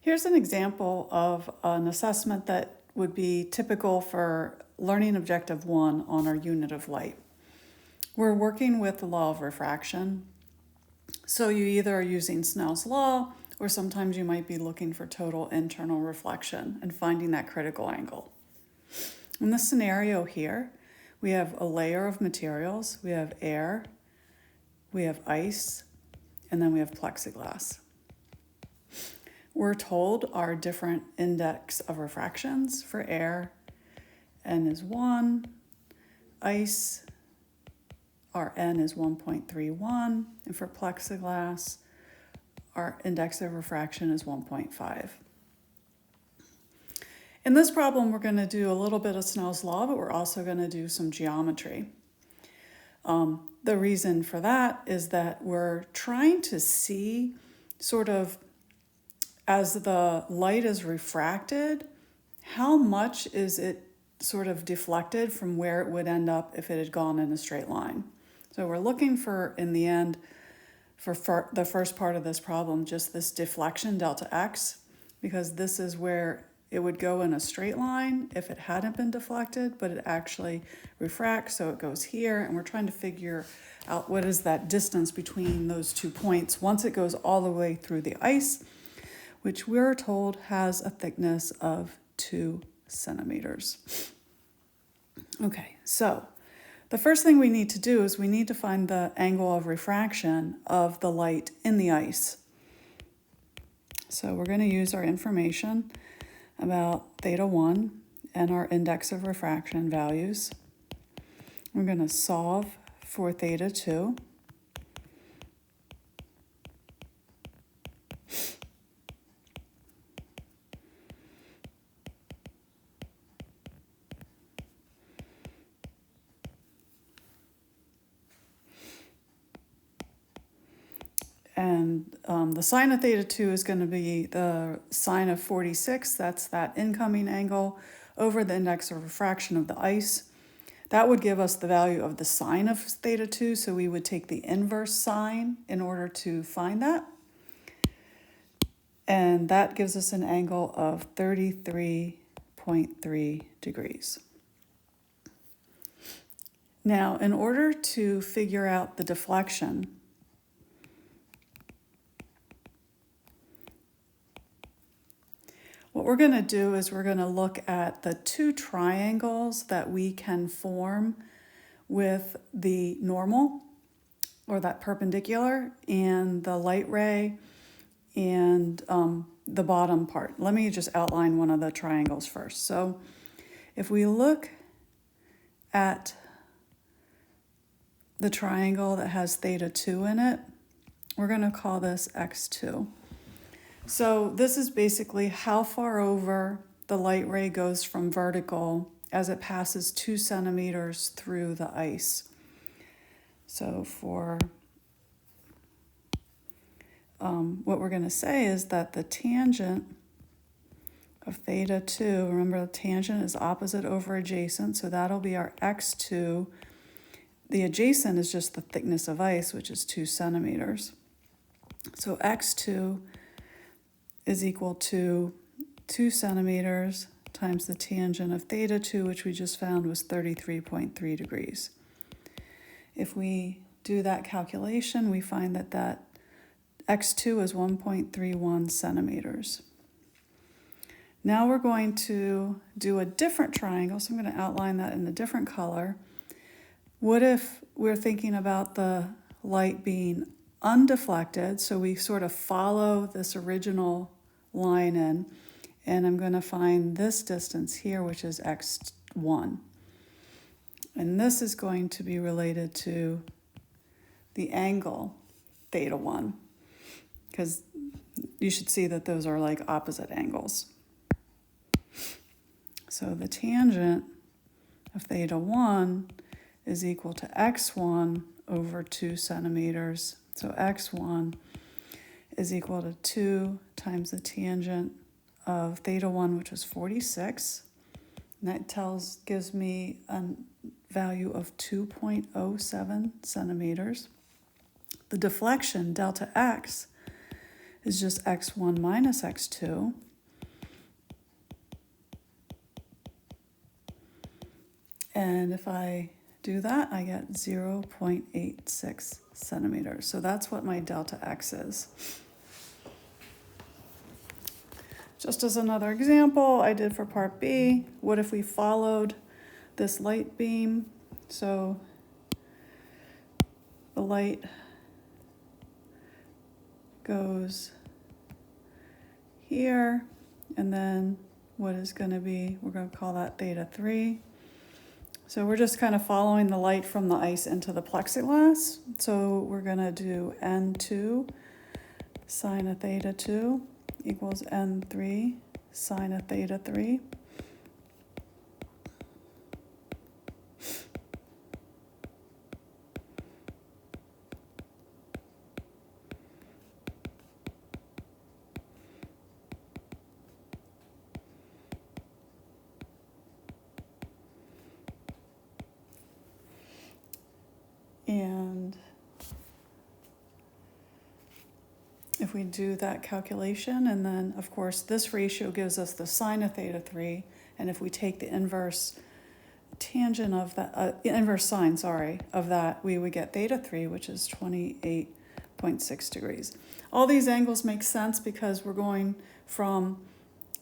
Here's an example of an assessment that would be typical for learning objective 1 on our unit of light. We're working with the law of refraction. So you either are using Snell's law, or sometimes you might be looking for total internal reflection and finding that critical angle. In this scenario here, we have a layer of materials. We have air, we have ice, and then we have plexiglass. We're told our different index of refractions for air. N is 1, ice, our N is 1.31, and for plexiglass, our index of refraction is 1.5. In this problem, we're going to do a little bit of Snell's law, but we're also going to do some geometry. The reason for that is that we're trying to see sort of as the light is refracted, how much is it sort of deflected from where it would end up if it had gone in a straight line. So we're looking for, in the end, for the first part of this problem, just this deflection delta x, because this is where it would go in a straight line if it hadn't been deflected, but it actually refracts, so it goes here, and we're trying to figure out what is that distance between those 2 points once it goes all the way through the ice, which we're told has a thickness of 2 centimeters. Okay, so the first thing we need to do is we need to find the angle of refraction of the light in the ice. So we're going to use our information about theta 1 and our index of refraction values. We're going to solve for theta 2. And the sine of theta 2 is going to be the sine of 46. That's that incoming angle over the index of refraction of the ice. That would give us the value of the sine of theta 2, so we would take the inverse sine in order to find that. And that gives us an angle of 33.3 degrees. Now, in order to figure out the deflection, what we're going to do is we're going to look at the 2 triangles that we can form with the normal, or that perpendicular, and the light ray, and the bottom part. Let me just outline one of the triangles first. So if we look at the triangle that has theta 2 in it, we're going to call this x2. So this is basically how far over the light ray goes from vertical as it passes 2 centimeters through the ice. So for what we're going to say is that the tangent of theta 2, remember the tangent is opposite over adjacent, so that'll be our x2. The adjacent is just the thickness of ice, which is 2 centimeters. So x2 is equal to 2 centimeters times the tangent of theta 2, which we just found was 33.3 degrees. If we do that calculation, we find that that x2 is 1.31 centimeters. Now we're going to do a different triangle, so I'm going to outline that in a different color. What if we're thinking about the light being undeflected, so we sort of follow this original line in, and I'm going to find this distance here, which is x1. And this is going to be related to the angle theta 1, because you should see that those are like opposite angles. So the tangent of theta 1 is equal to x1 over 2 centimeters. So x1 is equal to 2 times the tangent of theta 1, which was 46. And that gives me a value of 2.07 centimeters. The deflection, delta x, is just x1 minus x2. And if I do that, I get 0.86 centimeters. So that's what my delta x is. Just as another example I did for part B, what if we followed this light beam? So the light goes here, and then what is going to be, we're going to call that theta 3. So we're just kind of following the light from the ice into the plexiglass. So we're going to do N2 sine of theta 2 equals N3 sine of theta 3. And if we do that calculation, and then of course this ratio gives us the sine of theta 3, and if we take the inverse tangent of that, inverse sine, sorry, of that, we would get theta 3, which is 28.6 degrees. All these angles make sense because we're going from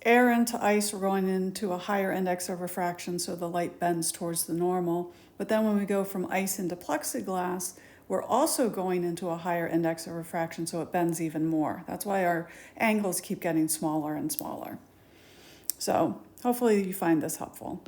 air into ice, we're going into a higher index of refraction, so the light bends towards the normal. But then when we go from ice into plexiglass, we're also going into a higher index of refraction, so it bends even more. That's why our angles keep getting smaller and smaller. So hopefully you find this helpful.